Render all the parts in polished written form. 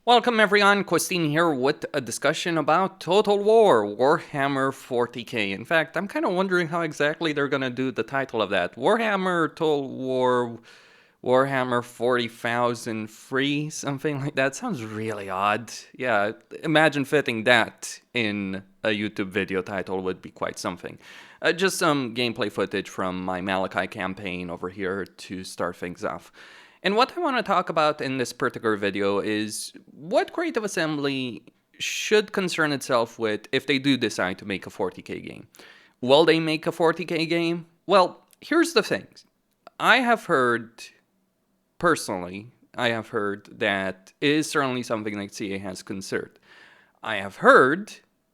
Welcome everyone, Christine here with a discussion about Total War, Warhammer 40k. In fact, I'm kind of wondering how exactly they're going to do the title of that. Warhammer Total War, Warhammer 40,000 free, something like that. Sounds really odd. Yeah, imagine fitting that in a YouTube video title would be quite something. Just some gameplay footage from my Malachi campaign over here to start things off. And what I want to talk about in this particular video is what Creative Assembly should concern itself with if they do decide to make a 40k game. Will they make a 40k game? Well, here's the thing. I have heard, personally, that it is certainly something that CA has considered. I have heard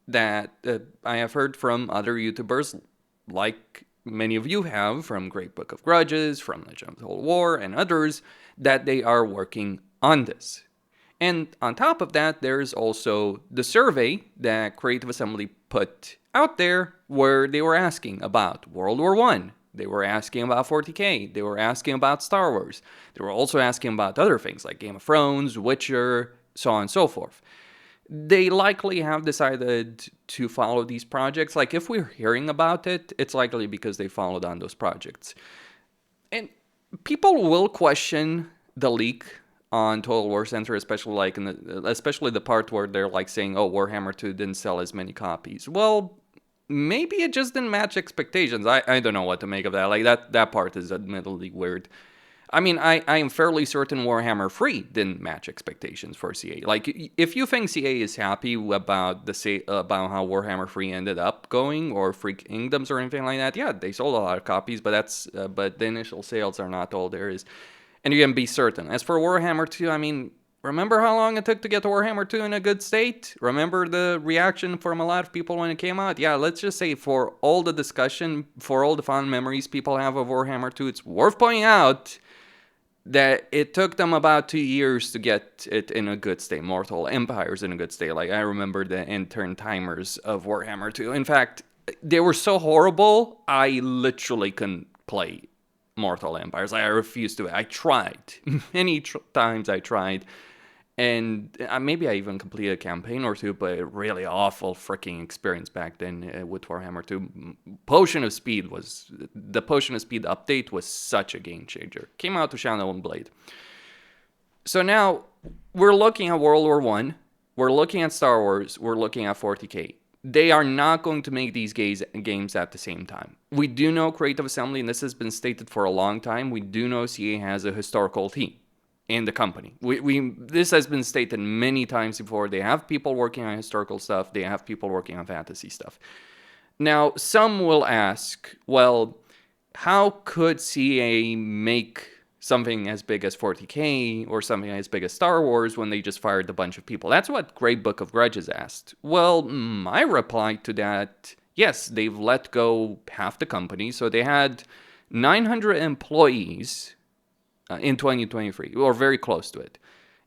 from other YouTubers, like many of you have, from Great Book of Grudges, from Legend of the Whole War, and others, that they are working on this. And on top of that, there's also the survey that Creative Assembly put out there where they were asking about World War I. They were asking about 40k. They were asking about Star Wars. They were also asking about other things like Game of Thrones, Witcher, so on and so forth. They likely have decided to follow these projects. Like, if we're hearing about it, it's likely because they followed on those projects. And people will question the leak on Total War Center, especially especially the part where they're like saying, "Oh, Warhammer 2 didn't sell as many copies." Well, maybe it just didn't match expectations. I don't know what to make of that. Like that part is admittedly weird. I mean, I am fairly certain Warhammer 3 didn't match expectations for CA. Like, if you think CA is happy about about how Warhammer 3 ended up going, or Free Kingdoms or anything like that, yeah, they sold a lot of copies, but the initial sales are not all there is. And you can be certain. As for Warhammer 2, I mean, remember how long it took to get Warhammer 2 in a good state? Remember the reaction from a lot of people when it came out? Yeah, let's just say for all the discussion, for all the fond memories people have of Warhammer 2, it's worth pointing out that it took them about 2 years to get it in a good state. Mortal Empire's in a good state. Like, I remember the intern timers of Warhammer 2. In fact, they were so horrible, I literally couldn't play Mortal Empires. I refused to. I tried. Many times I tried. And maybe I even completed a campaign or two, but a really awful freaking experience back then with Warhammer 2. The Potion of Speed update was such a game changer. Came out to Shadow and Blade. So now we're looking at World War I, we're looking at Star Wars, we're looking at 40k. They are not going to make these games at the same time. We do know Creative Assembly, and this has been stated for a long time, we do know CA has a historical team in the company. This has been stated many times before. They have people working on historical stuff. They have people working on fantasy stuff. Now, some will ask, well, how could CA make something as big as 40k or something as big as Star Wars when they just fired a bunch of people? That's what Great Book of Grudges asked. Well, my reply to that, yes, they've let go half the company. So they had 900 employees in 2023, or very close to it.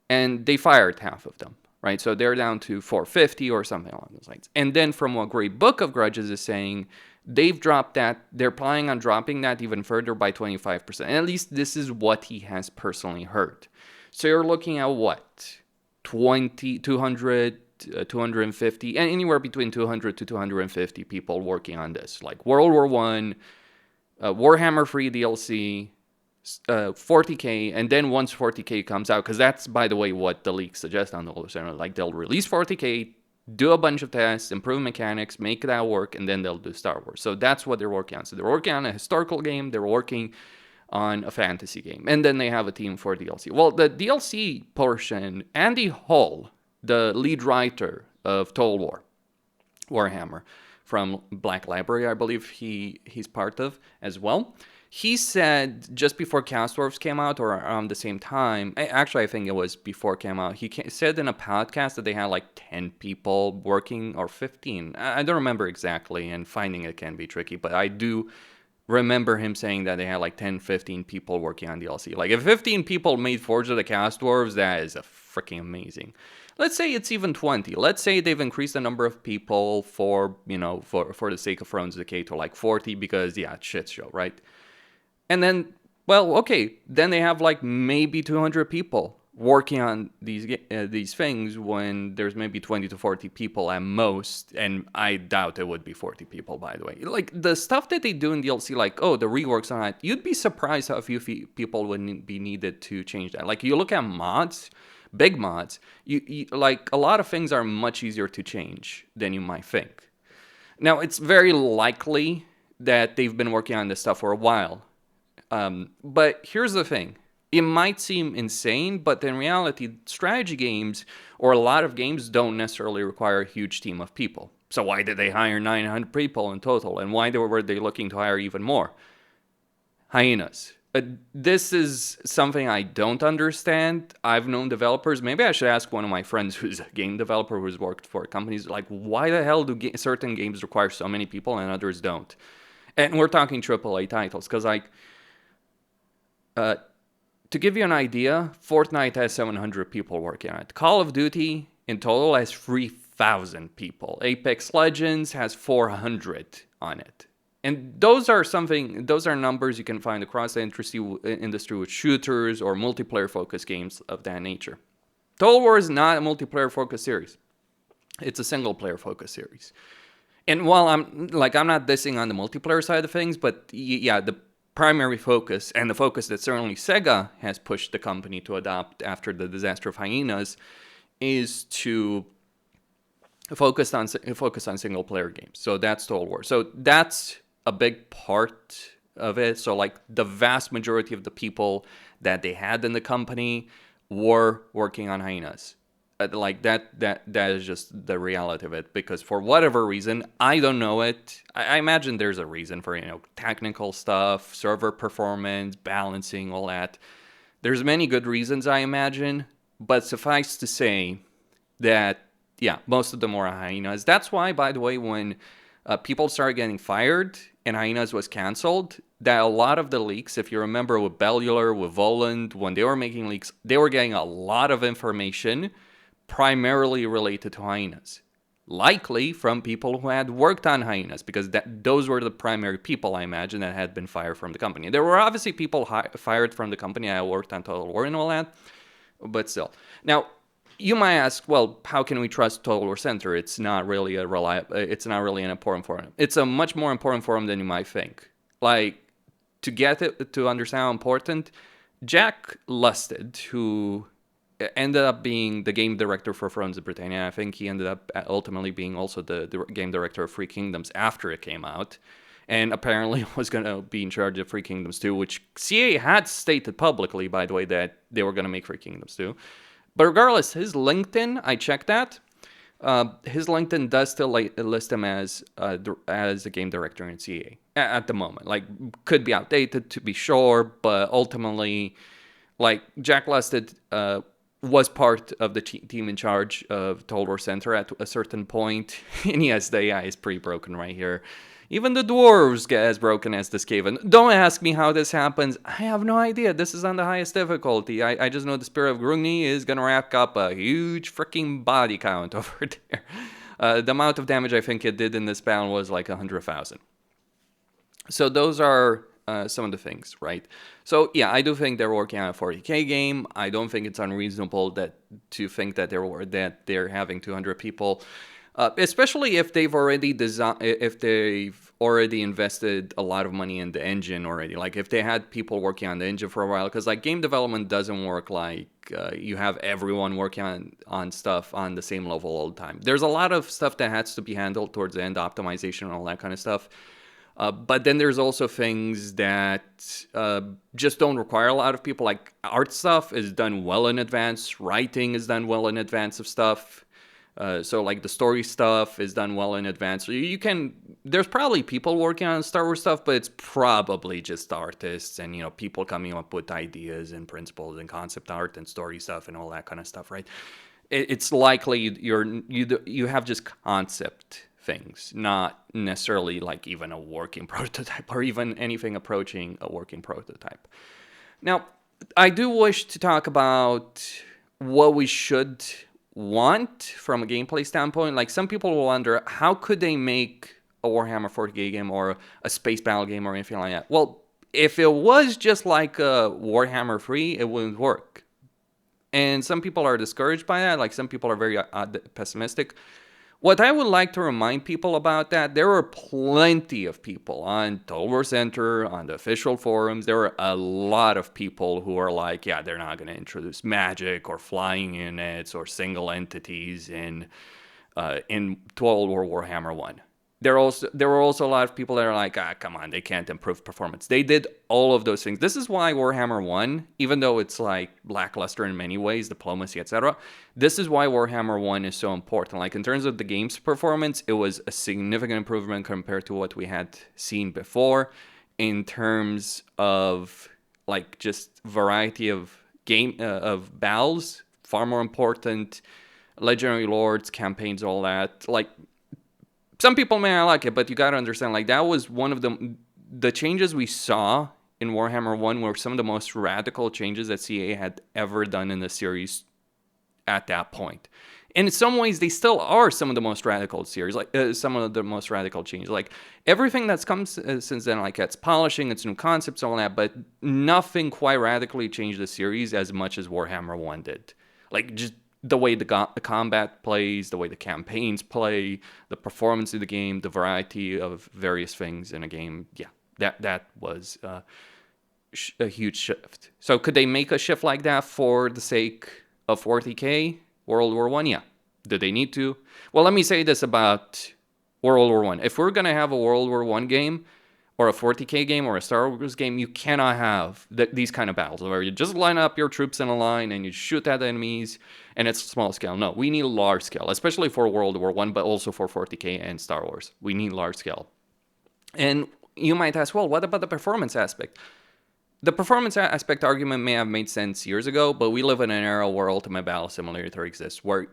And they fired half of them, right? So they're down to 450 or something along those lines. And then from what Great Book of Grudges is saying, they've dropped that. They're planning on dropping that even further by 25%. And at least this is what he has personally heard. So you're looking at what? 200, 250, and anywhere between 200 to 250 people working on this. Like World War I, Warhammer Free DLC, 40k, and then once 40k comes out, because that's, by the way, what the leaks suggest on the whole channel, like they'll release 40k, do a bunch of tests, improve mechanics, make that work, and then they'll do Star Wars. So that's what they're working on. So they're working on a historical game, they're working on a fantasy game, and then they have a team for DLC. Well, the DLC portion, Andy Hall, the lead writer of Total War, Warhammer, from Black Library, I believe he's part of as well. He said just before Cast Wars came out, or around the same time, actually I think it was before it came out, he said in a podcast that they had like 10 people working, or 15. I don't remember exactly, and finding it can be tricky, but I do remember him saying that they had like 10, 15 people working on DLC. Like, if 15 people made Forge of the Cast Dwarves, that is a freaking amazing. Let's say it's even 20. Let's say they've increased the number of people for the sake of Thrones Decay to like 40 because, yeah, shit show, right? And then, well, okay, then they have like maybe 200 people working on these things when there's maybe 20 to 40 people at most, and I doubt it would be 40 people, by the way. Like, the stuff that they do in DLC, like, the reworks on it, you'd be surprised how few people would be needed to change that. Like, you look at mods, big mods, you like, a lot of things are much easier to change than you might think. Now, it's very likely that they've been working on this stuff for a while. But here's the thing. It might seem insane, but in reality, strategy games, or a lot of games, don't necessarily require a huge team of people. So why did they hire 900 people in total? And why were they looking to hire even more? Hyenas. This is something I don't understand. I've known developers. Maybe I should ask one of my friends who's a game developer who's worked for companies, like, why the hell do certain games require so many people and others don't? And we're talking AAA titles, because, like, to give you an idea, Fortnite has 700 people working on it. Call of Duty in total has 3,000 people. Apex Legends has 400 on it. And those are numbers you can find across the industry with shooters or multiplayer-focused games of that nature. Total War is not a multiplayer-focused series. It's a single-player-focused series. And while I'm not dissing on the multiplayer side of things, but yeah, the primary focus, and the focus that certainly Sega has pushed the company to adopt after the disaster of Hyenas, is to focus on single player games. So that's Total War. So that's a big part of it. So, like, the vast majority of the people that they had in the company were working on Hyenas. Like, that is just the reality of it, because for whatever reason, I don't know it. I imagine there's a reason for, technical stuff, server performance, balancing, all that. There's many good reasons, I imagine, but suffice to say that, yeah, most of them were Hyenas. That's why, by the way, when people started getting fired and Hyenas was canceled, that a lot of the leaks, if you remember with Bellular, with Voland, when they were making leaks, they were getting a lot of information primarily related to Hyenas. Likely from people who had worked on Hyenas, because those were the primary people, I imagine, that had been fired from the company. There were obviously people fired from the company that worked on Total War and all that, but still. Now, you might ask, well, how can we trust Total War Center? It's not really it's not really an important forum. It's a much more important forum than you might think. Like, to understand how important, Jack Lusted, who ended up being the game director for Thrones of Britannia. I think he ended up ultimately being also the game director of Free Kingdoms after it came out, and apparently was going to be in charge of Free Kingdoms 2, which CA had stated publicly, by the way, that they were going to make Free Kingdoms 2. But regardless, his LinkedIn, I checked that. His LinkedIn does still list him as a game director in CA at the moment. Like, could be outdated, to be sure, but ultimately, like, Jack Lusted was part of the team in charge of Total War Center at a certain point. And yes, the AI is pretty broken right here. Even the dwarves get as broken as this cave. And don't ask me how this happens. I have no idea. This is on the highest difficulty. I just know the Spirit of Grungni is going to rack up a huge freaking body count over there. The amount of damage I think it did in this battle was like 100,000. So those are some of the things, right? So yeah, I do think they're working on a 40k game. I don't think it's unreasonable to think that they're having 200 people, especially if they've already invested a lot of money in the engine already. Like, if they had people working on the engine for a while, because, like, game development doesn't work like you have everyone working on stuff on the same level all the time. There's a lot of stuff that has to be handled towards the end, optimization and all that kind of stuff. But then there's also things that just don't require a lot of people. Like, art stuff is done well in advance. Writing is done well in advance of stuff. So, like, the story stuff is done well in advance. So there's probably people working on Star Wars stuff, but it's probably just artists and, people coming up with ideas and principles and concept art and story stuff and all that kind of stuff, right? It's likely you have just concept things, not necessarily like even a working prototype or even anything approaching a working prototype. Now, I do wish to talk about what we should want from a gameplay standpoint. Like, some people will wonder, how could they make a Warhammer 40k game or a space battle game or anything like that? Well, if it was just like a Warhammer 3, it wouldn't work. And some people are discouraged by that. Like, some people are very pessimistic. What I would like to remind people about that, there are plenty of people on Total War Center, on the official forums. There are a lot of people who are like, yeah, they're not going to introduce magic or flying units or single entities in Total War Warhammer 1. There were also a lot of people that are like, come on, they can't improve performance. They did all of those things. This is why Warhammer 1, even though it's like lackluster in many ways, diplomacy, etc., this is why Warhammer 1 is so important. Like, in terms of the game's performance, it was a significant improvement compared to what we had seen before. In terms of like just variety of of battles, far more important. Legendary Lords, campaigns, all that. Like, some people may not like it, but you gotta understand, like, that was one of the changes we saw in Warhammer 1 were some of the most radical changes that CA had ever done in the series at that point. And in some ways, they still are some of the most radical series, like some of the most radical changes. Like, everything that's come since then, like, it's polishing, it's new concepts, all that, but nothing quite radically changed the series as much as Warhammer 1 did. Like, just the way the combat plays, the way the campaigns play, the performance of the game, the variety of various things in a game. Yeah, that was a huge shift. So could they make a shift like that for the sake of 40K? World War 1? Yeah. Do they need to? Well, let me say this about World War 1. If we're going to have a World War 1 game, or a 40K game, or a Star Wars game, you cannot have these kind of battles where you just line up your troops in a line and you shoot at enemies, and it's small scale. No, we need large scale, especially for World War 1, but also for 40K and Star Wars. We need large scale. And you might ask, well, what about the performance aspect? The performance aspect argument may have made sense years ago, but we live in an era where Ultimate Battle Simulator exists, where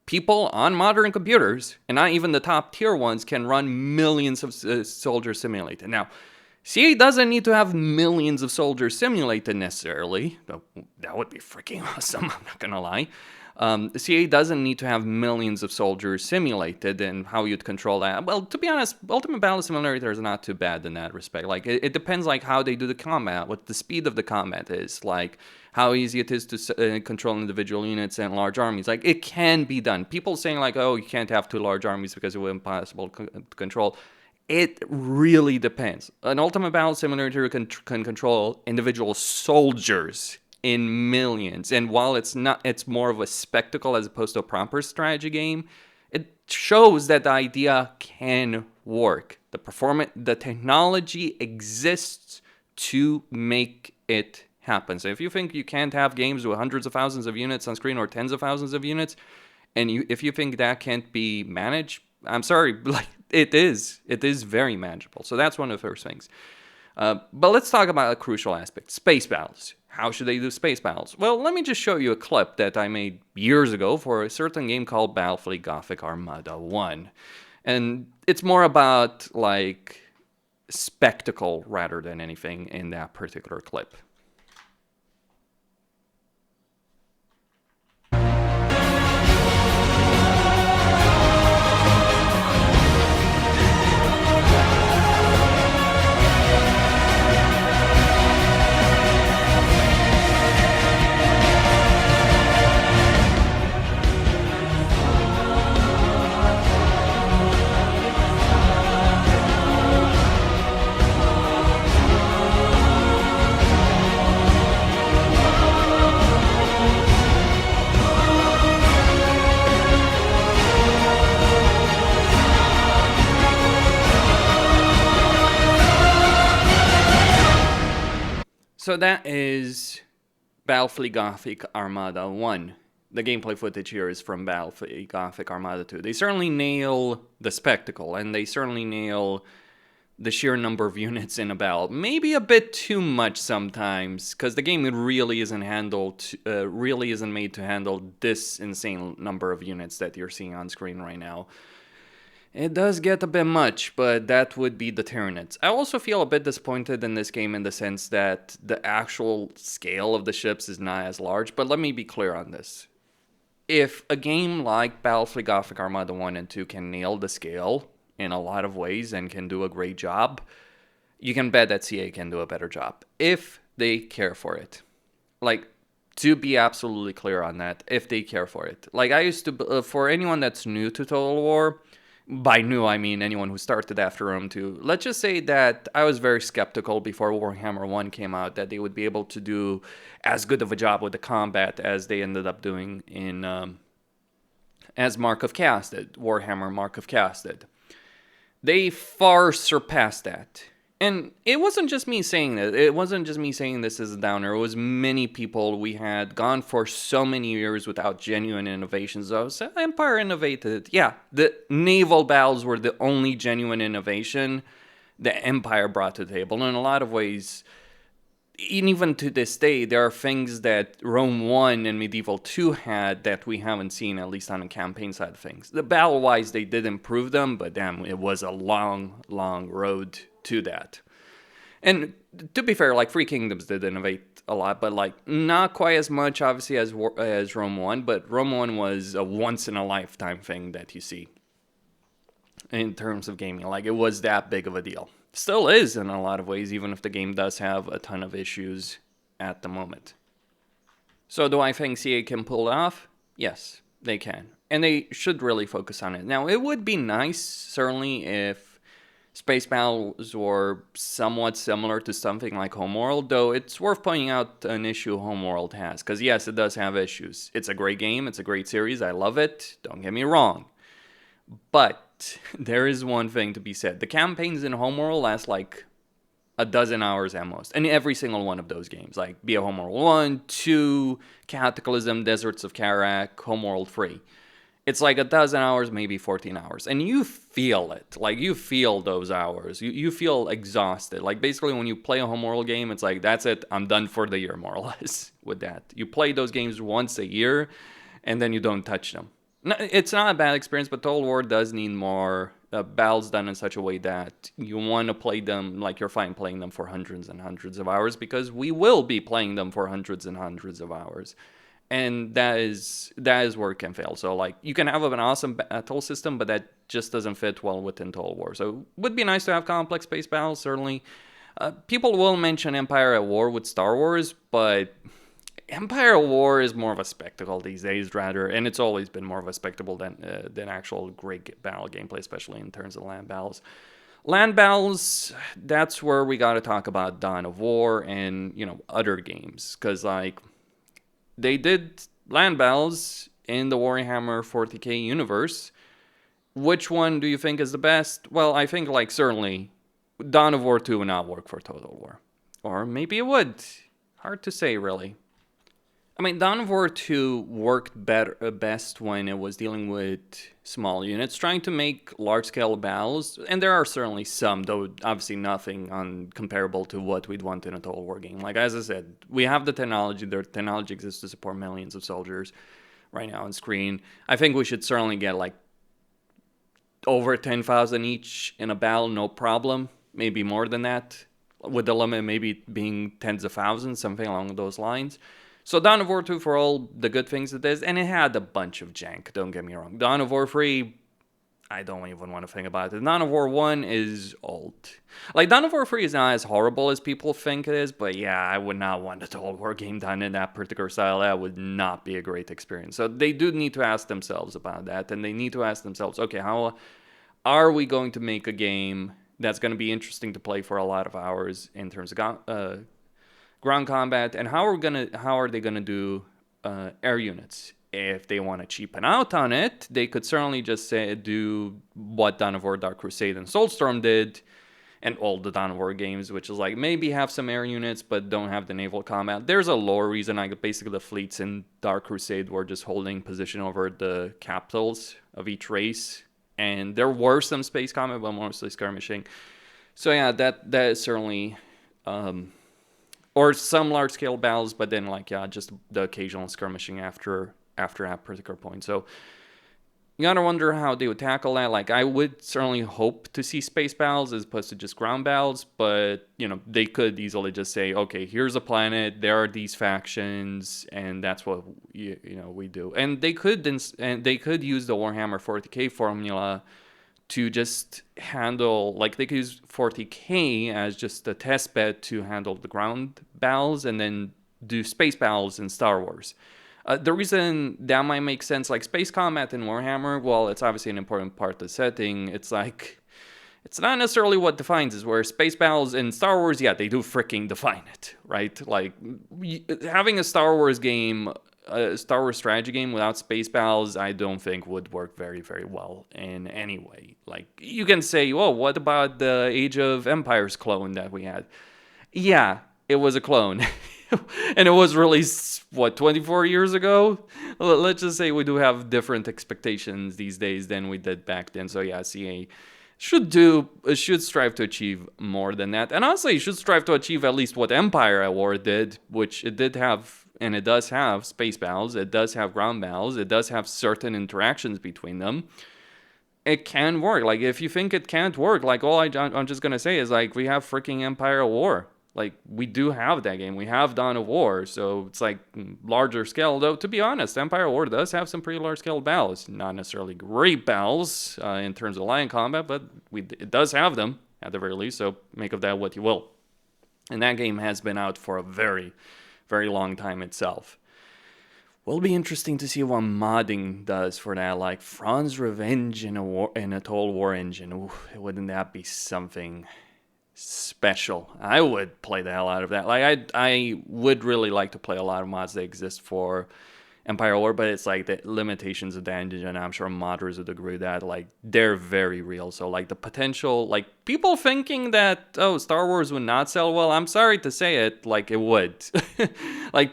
people on modern computers, and not even the top tier ones, can run millions of soldiers simulated. Now, CA doesn't need to have millions of soldiers simulated necessarily. That would be freaking awesome, I'm not gonna lie. CA doesn't need to have millions of soldiers simulated, and how you'd control that. Well, to be honest, Ultimate Battle Simulator is not too bad in that respect. Like, it depends, like, how they do the combat, what the speed of the combat is, like, how easy it is to control individual units and large armies. Like, it can be done. People saying, like, oh, you can't have two large armies because it would be impossible to control. It really depends. An Ultimate Battle Simulator can control individual soldiers in millions, and while it's more of a spectacle as opposed to a proper strategy game, it shows that the idea can work. The technology exists to make it happen. So if you think you can't have games with hundreds of thousands of units on screen or tens of thousands of units, and if you think that can't be managed, I'm sorry, like, it is very manageable. So that's one of the first things. But let's talk about a crucial aspect: space battles. How should they do space battles? Well, let me just show you a clip that I made years ago for a certain game called Battlefleet Gothic Armada 1. And it's more about, like, spectacle rather than anything in that particular clip. So that is Battlefleet Gothic Armada 1. The gameplay footage here is from Battlefleet Gothic Armada 2. They certainly nail the spectacle, and they certainly nail the sheer number of units in a battle. Maybe a bit too much sometimes, because the game really isn't made to handle this insane number of units that you're seeing on screen right now. It does get a bit much, but that would be deterring it. I also feel a bit disappointed in this game in the sense that the actual scale of the ships is not as large, but let me be clear on this. If a game like Battlefleet Gothic Armada 1 and 2 can nail the scale in a lot of ways and can do a great job, you can bet that CA can do a better job if they care for it. Like, To be absolutely clear on that, if they care for it. Like, I used to, for anyone that's new to Total War, by new I mean anyone who started after Rome 2, let's just say that I was very skeptical before Warhammer 1 came out that they would be able to do as good of a job with the combat as they ended up doing in, as Mark of Chaos did, Warhammer Mark of Chaos did. They far surpassed that. And it wasn't just me saying that. It wasn't just me saying this is a downer. It was many people. We had gone for so many years without genuine innovations. So Empire innovated. Yeah, the naval battles were the only genuine innovation the Empire brought to the table. In a lot of ways, even to this day, there are things that Rome 1 and Medieval 2 had that we haven't seen, at least on the campaign side of things. The battle-wise, they did improve them, but damn, it was a long, long road to that. And to be fair, like, Three Kingdoms did innovate a lot, but like not quite as much, obviously, as Rome 1, but Rome 1 was a once-in-a-lifetime thing that you see in terms of gaming. Like, it was that big of a deal. Still is in a lot of ways, even if the game does have a ton of issues at the moment. So do I think CA can pull it off? Yes, they can. And they should really focus on it. Now, it would be nice, certainly, if space battles were somewhat similar to something like Homeworld, though it's worth pointing out an issue Homeworld has. Because yes, it does have issues. It's a great game, it's a great series, I love it, don't get me wrong. But there is one thing to be said. The campaigns in Homeworld last like a dozen hours at most. And every single one of those games. Like, be it Homeworld 1, 2, Cataclysm, Deserts of Karak, Homeworld 3. It's like a dozen hours, maybe 14 hours. And you feel it. Like, you feel those hours. You feel exhausted. Like, basically, when you play a Homeworld game, it's like, that's it. I'm done for the year, more or less, with that. You play those games once a year, and then you don't touch them. No, it's not a bad experience, but Total War does need more battles done in such a way that you want to play them like you're fine playing them for hundreds and hundreds of hours, because we will be playing them for hundreds and hundreds of hours. And that is where it can fail. So, like, you can have an awesome battle system, but that just doesn't fit well within Total War. So, it would be nice to have complex space battles, certainly. People will mention Empire at War with Star Wars, but Empire at War is more of a spectacle these days, rather, and it's always been more of a spectacle than actual great battle gameplay, especially in terms of land battles. Land battles, that's where we got to talk about Dawn of War and, you know, other games, because, like, they did land battles in the Warhammer 40k universe. Which one do you think is the best? Well, I think, like, certainly Dawn of War 2 would not work for Total War. Or maybe it would. Hard to say, really. I mean, Dawn of War 2 worked best when it was dealing with small units, trying to make large-scale battles, and there are certainly some, though obviously nothing comparable to what we'd want in a Total War game. Like, as I said, we have the technology exists to support millions of soldiers right now on screen. I think we should certainly get, like, over 10,000 each in a battle, no problem, maybe more than that, with the limit maybe being tens of thousands, something along those lines. So Dawn of War 2, for all the good things it is, and it had a bunch of jank, don't get me wrong. Dawn of War 3, I don't even want to think about it. Dawn of War 1 is old. Like, Dawn of War 3 is not as horrible as people think it is, but yeah, I would not want a Total War game done in that particular style. That would not be a great experience. So they do need to ask themselves about that, and they need to ask themselves, okay, how are we going to make a game that's going to be interesting to play for a lot of hours in terms of ground combat, and how are they gonna do air units? If they want to cheapen out on it, they could certainly just do what Dawn of War, Dark Crusade, and Soulstorm did, and all the Dawn of War games, which is like maybe have some air units but don't have the naval combat. There's a lore reason. Like, basically the fleets in Dark Crusade were just holding position over the capitals of each race, and there were some space combat, but mostly skirmishing. So yeah, that is certainly. Or some large-scale battles, but then, like, yeah, just the occasional skirmishing after that particular point. So you gotta wonder how they would tackle that. Like, I would certainly hope to see space battles as opposed to just ground battles, but, you know, they could easily just say, okay, here's a planet, there are these factions, and that's what we do. And they could use the Warhammer 40k formula to just handle, like, they could use 40k as just a test bed to handle the ground battles, and then do space battles in Star Wars. The reason that might make sense, like space combat in Warhammer, well, it's obviously an important part of the setting. It's like, it's not necessarily what defines it, where space battles in Star Wars, yeah, they do freaking define it, right? Like, having a Star Wars game, a Star Wars strategy game without space battles, I don't think would work very, very well in any way. Like, you can say, well, what about the Age of Empires clone that we had? Yeah, it was a clone. And it was released, what, 24 years ago? Let's just say we do have different expectations these days than we did back then. So yeah, CA should strive to achieve more than that. And honestly, it should strive to achieve at least what Empire at War did, which it did have, and it does have space battles, it does have ground battles, it does have certain interactions between them. It can work. Like, if you think it can't work, like, all I'm just gonna say is, like, we have freaking Empire at War. Like, we do have that game. We have Dawn of War, so it's like larger scale. Though, to be honest, Empire of War does have some pretty large scale battles. Not necessarily great battles in terms of line combat, but it does have them at the very least, so make of that what you will. And that game has been out for a very, very long time itself. Will be interesting to see what modding does for that, like Fran's Revenge in a Total War engine. Ooh, wouldn't that be something special? I would play the hell out of that. Like, I would really like to play a lot of mods that exist for Empire War, but it's like the limitations of the engine, and I'm sure modders would agree that, like, they're very real. So, like, the potential, like, people thinking that, oh, Star Wars would not sell well, I'm sorry to say it, like, it would. like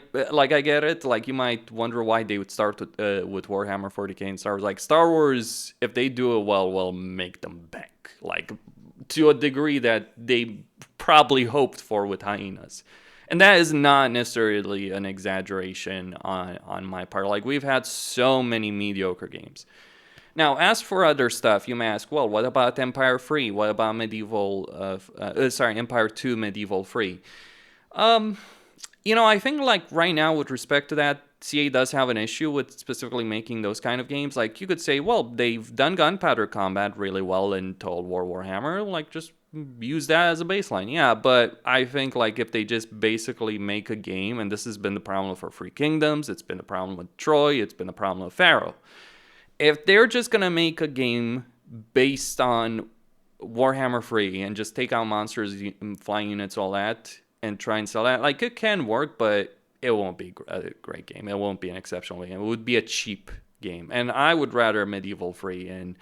I get it. Like, you might wonder why they would start with Warhammer 40k and Star Wars. Like, Star Wars, if they do it well, will make them bank. Like, to a degree that they probably hoped for with Hyenas. And that is not necessarily an exaggeration on my part. Like, we've had so many mediocre games. Now, as for other stuff, you may ask, well, what about Empire 3? What about Empire 2 Medieval 3? I think, like, right now, with respect to that, CA does have an issue with specifically making those kind of games. Like, you could say, well, they've done gunpowder combat really well in Total War Warhammer. Like, just use that as a baseline. Yeah, but I think, like, if they just basically make a game, and this has been the problem for Free Kingdoms, it's been the problem with Troy, it's been the problem with Pharaoh. If they're just going to make a game based on Warhammer 3 and just take out monsters, flying units, all that, and try and sell that, like, it can work, but it won't be a great game. It won't be an exceptional game. It would be a cheap game. And I would rather Medieval 3 and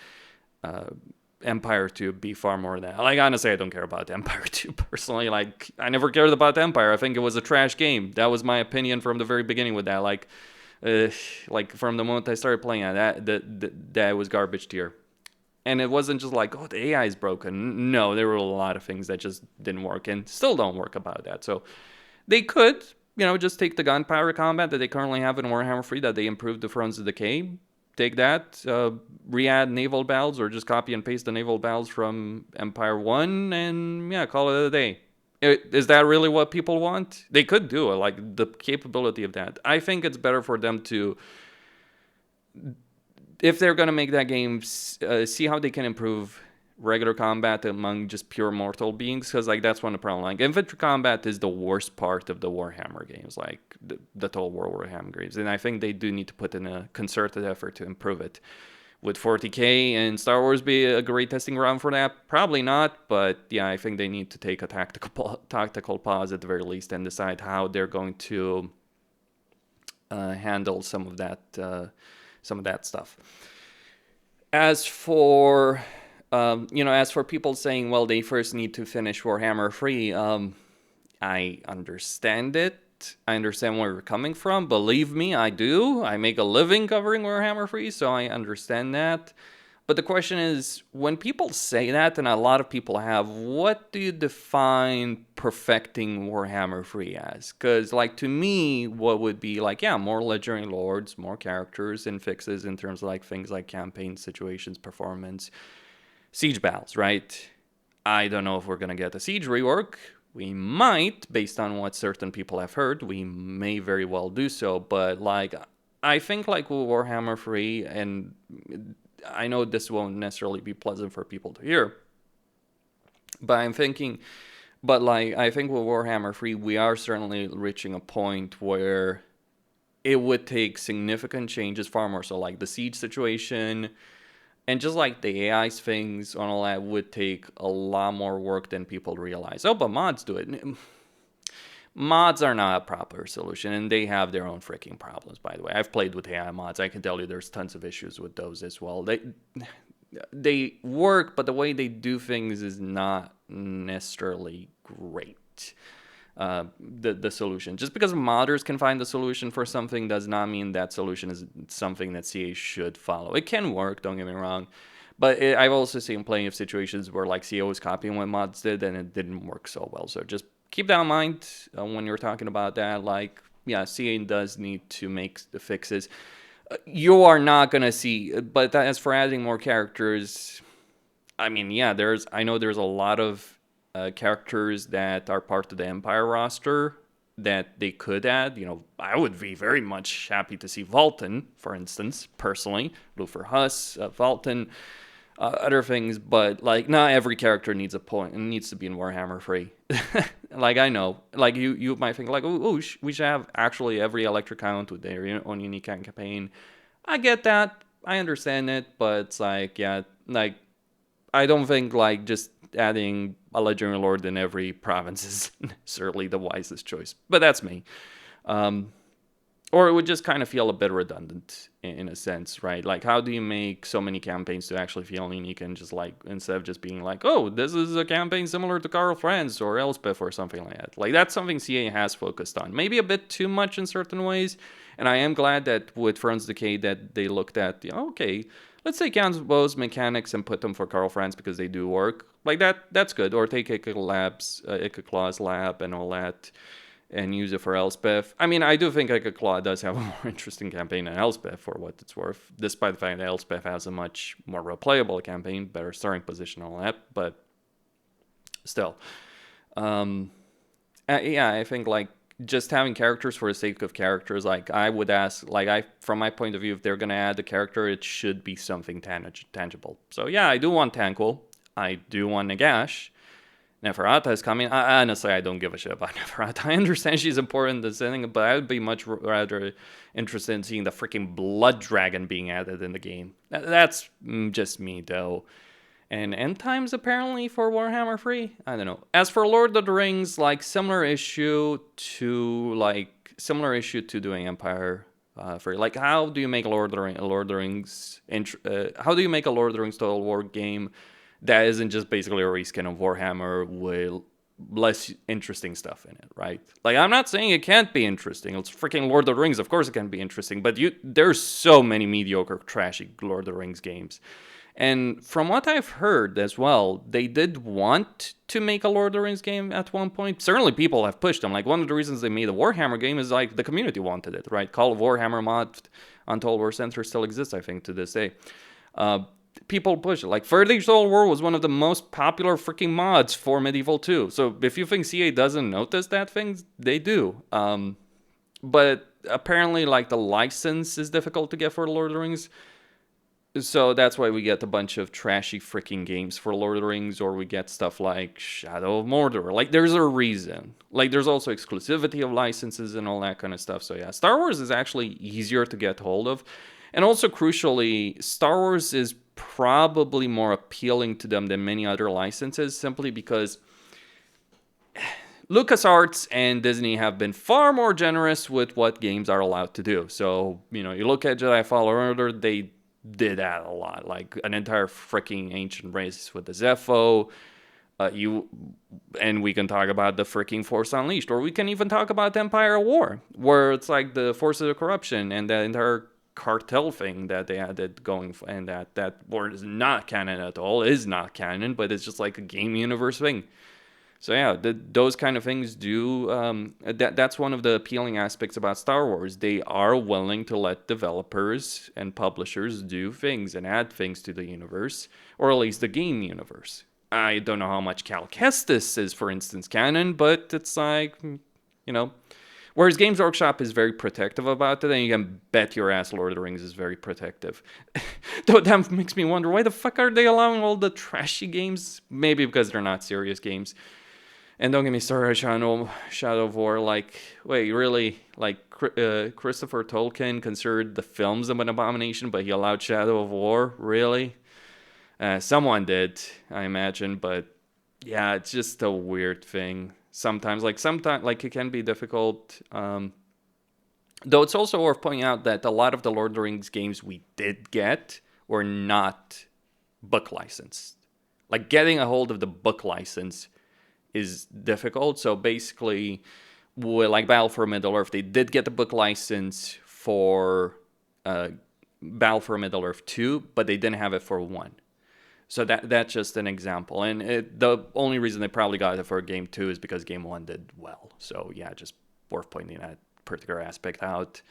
Empire 2 be far more than that. Like, honestly, I don't care about Empire 2 personally. Like, I never cared about Empire. I think it was a trash game. That was my opinion from the very beginning with that. Like from the moment I started playing it, that was garbage tier. And it wasn't just like, oh, the AI is broken. No, there were a lot of things that just didn't work and still don't work about that. So they could, just take the gunpowder combat that they currently have in Warhammer 3 that they improved the Thrones of Decay. Take that, re-add naval battles, or just copy and paste the naval battles from Empire 1, and yeah, call it a day. Is that really what people want? They could do it, like, the capability of that. I think it's better for them to, if they're going to make that game, see how they can improve regular combat among just pure mortal beings, because, like, that's one of the problem. Like, infantry combat is the worst part of the Warhammer games, like the Total War Warhammer games, and I think they do need to put in a concerted effort to improve it. Would 40k and Star Wars be a great testing ground for that? Probably not, but yeah, I think they need to take a tactical pause at the very least and decide how they're going to handle some of that stuff. As for people saying, well, they first need to finish Warhammer 3, I understand it. I understand where you're coming from. Believe me, I do. I make a living covering Warhammer 3, so I understand that. But the question is, when people say that, and a lot of people have, what do you define perfecting Warhammer 3 as? Because, like, to me, what would be, like, yeah, more legendary lords, more characters, and fixes in terms of, like, things like campaign situations, performance, siege battles, right? I don't know if we're going to get a siege rework. We might, based on what certain people have heard. We may very well do so. But, like, I think, like, with Warhammer 3, and I know this won't necessarily be pleasant for people to hear, but I'm thinking But like, I think with Warhammer 3, we are certainly reaching a point where it would take significant changes, far more so like the siege situation, and just like the AI's things and all that would take a lot more work than people realize. Oh, but mods do it. Mods are not a proper solution, and they have their own freaking problems, by the way. I've played with AI mods. I can tell you there's tons of issues with those as well. They work, but the way they do things is not necessarily great. The solution. Just because modders can find the solution for something does not mean that solution is something that CA should follow. It can work, don't get me wrong, but I've also seen plenty of situations where like CA was copying what mods did and it didn't work so well. So just keep that in mind when you're talking about that. Like, yeah, CA does need to make the fixes. You are not gonna see, but as for adding more characters, I mean, yeah, I know there's a lot of characters that are part of the Empire roster that they could add. You know, I would be very much happy to see Vultan, for instance, personally. Lufer Huss, Vultan, other things, but like not every character needs a point and needs to be in Warhammer 3. Like, I know, like you might think like, oh, we should have actually every electric count with their own unique campaign. I get that, I understand it, but it's like, yeah, like I don't think like just adding a legendary lord in every province is necessarily the wisest choice, but that's me. Or it would just kind of feel a bit redundant in a sense, right? Like, how do you make so many campaigns to actually feel unique and just like, instead of just being like, oh, this is a campaign similar to Karl Franz or Elspeth or something like that. Like, that's something CA has focused on. Maybe a bit too much in certain ways. And I am glad that with Franz Decay that they looked at, okay, let's take those mechanics and put them for Karl Franz because they do work. Like, that's good. Or take Claw's lab and all that, and use it for Elspeth. I mean, I do think Claw does have a more interesting campaign than Elspeth, for what it's worth, despite the fact that Elspeth has a much more replayable campaign, better starting position, all that, but still. Yeah, I think, like, just having characters for the sake of characters, like, I would ask, like, from my point of view, if they're going to add a character, it should be something tangible. So, yeah, I do want Tanquil. I do want Nagash. Neferata is coming. Honestly, I don't give a shit about Neferata. I understand she's important in this thing, but I would be much rather interested in seeing the freaking Blood Dragon being added in the game. That's just me, though. And end times, apparently, for Warhammer 3? I don't know. As for Lord of the Rings, like, similar issue to doing Empire 3. Like, how do you make a Lord of the Rings Total War game that isn't just basically a reskin of Warhammer with less interesting stuff in it, right? Like, I'm not saying it can't be interesting. It's freaking Lord of the Rings. Of course it can be interesting. But there's so many mediocre, trashy Lord of the Rings games. And from what I've heard as well, they did want to make a Lord of the Rings game at one point. Certainly people have pushed them. Like, one of the reasons they made a Warhammer game is, like, the community wanted it, right? Call of Warhammer mod on Total War Center still exists, I think, to this day. People push it. Like, Third Age Total War was one of the most popular freaking mods for Medieval 2. So if you think CA doesn't notice that thing, they do. But apparently, like, the license is difficult to get for Lord of the Rings. So that's why we get a bunch of trashy freaking games for Lord of the Rings, or we get stuff like Shadow of Mordor. Like, there's a reason. Like, there's also exclusivity of licenses and all that kind of stuff. So yeah, Star Wars is actually easier to get hold of. And also, crucially, Star Wars is probably more appealing to them than many other licenses, simply because LucasArts and Disney have been far more generous with what games are allowed to do. So, you look at Jedi Fallen Order, they did that a lot. Like, an entire freaking ancient race with the Zepho. And we can talk about the freaking Force Unleashed, or we can even talk about Empire War, where it's like the Forces of Corruption and the entire cartel thing that they added going, and that word is not canon at all. It is not canon, but it's just like a game universe thing. So yeah, those kind of things do, that's one of the appealing aspects about Star Wars. They are willing to let developers and publishers do things and add things to the universe, or at least the game universe. I don't know how much Cal Kestis is, for instance, canon, but it's like, whereas Games Workshop is very protective about it, and you can bet your ass Lord of the Rings is very protective. That makes me wonder, why the fuck are they allowing all the trashy games? Maybe because they're not serious games. And don't get me started on Shadow of War. Like, wait, really? Like, Christopher Tolkien considered the films an abomination, but he allowed Shadow of War? Really? Someone did, I imagine, but yeah, it's just a weird thing. Sometimes, like it can be difficult. Though it's also worth pointing out that a lot of the Lord of the Rings games we did get were not book licensed. Like, getting a hold of the book license is difficult. So basically, like Battle for Middle-earth, they did get the book license for Battle for Middle-earth 2, but they didn't have it for 1. So that's just an example. And the only reason they probably got it for Game 2 is because Game 1 did well. So yeah, just worth pointing that particular aspect out.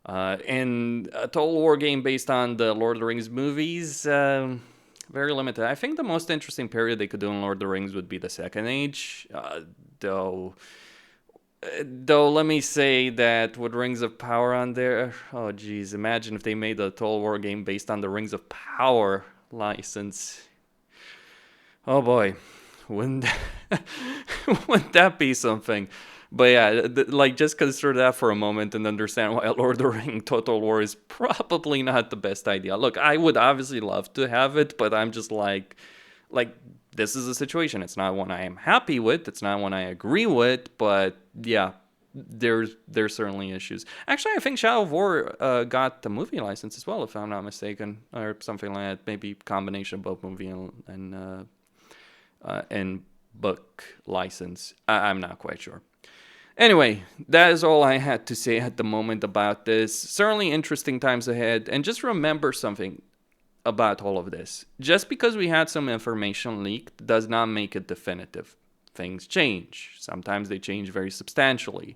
And a Total War game based on the Lord of the Rings movies, very limited. I think the most interesting period they could do in Lord of the Rings would be the Second Age, though let me say that with Rings of Power on there, oh geez, imagine if they made a Total War game based on the Rings of Power license. Oh boy, wouldn't that be something? But yeah, like, just consider that for a moment and understand why Lord of the Rings Total War is probably not the best idea. Look, I would obviously love to have it, but I'm just like this is a situation. It's not one I am happy with. It's not one I agree with. But yeah, there's certainly issues. Actually, I think Shadow of War got the movie license as well, if I'm not mistaken, or something like that. Maybe combination of both movie and book license. I'm not quite sure. Anyway, that is all I had to say at the moment about this. Certainly interesting times ahead. And just remember something about all of this. Just because we had some information leaked does not make it definitive. Things change. Sometimes they change very substantially.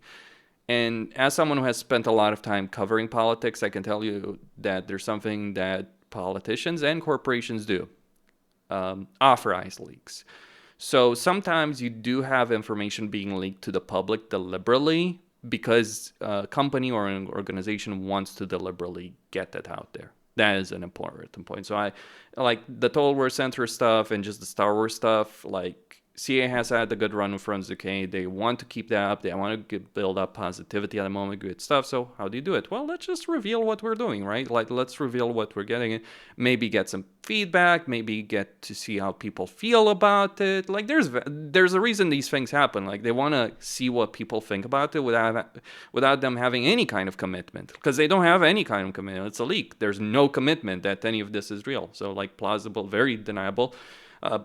And as someone who has spent a lot of time covering politics, I can tell you that there's something that politicians and corporations do. Authorize leaks. So sometimes you do have information being leaked to the public deliberately because a company or an organization wants to deliberately get that out there. That is an important point. So I like the Total War Center stuff and just the Star Wars stuff. Like, CA has had a good run with Friends Decay. They want to keep that up. They want to build up positivity at the moment, good stuff. So how do you do it? Well, let's just reveal what we're doing, right? Like, let's reveal what we're getting. Maybe get some feedback. Maybe get to see how people feel about it. Like, there's a reason these things happen. Like, they want to see what people think about it without them having any kind of commitment. Because they don't have any kind of commitment. It's a leak. There's no commitment that any of this is real. So, like, plausible, very deniable.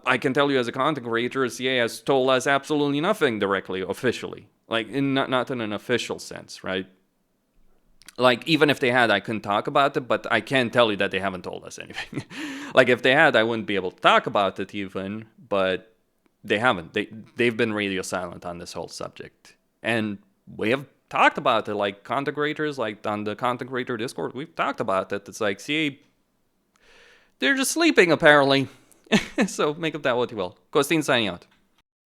I can tell you as a content creator, CA has told us absolutely nothing directly, officially. Like, not in an official sense, right? Like, even if they had, I couldn't talk about it, but I can tell you that they haven't told us anything. Like, if they had, I wouldn't be able to talk about it even, but they haven't. They've been radio silent on this whole subject. And we have talked about it, like, content creators, like, on the content creator Discord, we've talked about it. It's like, CA, they're just sleeping, apparently. So make of that what you will. Costin signing out.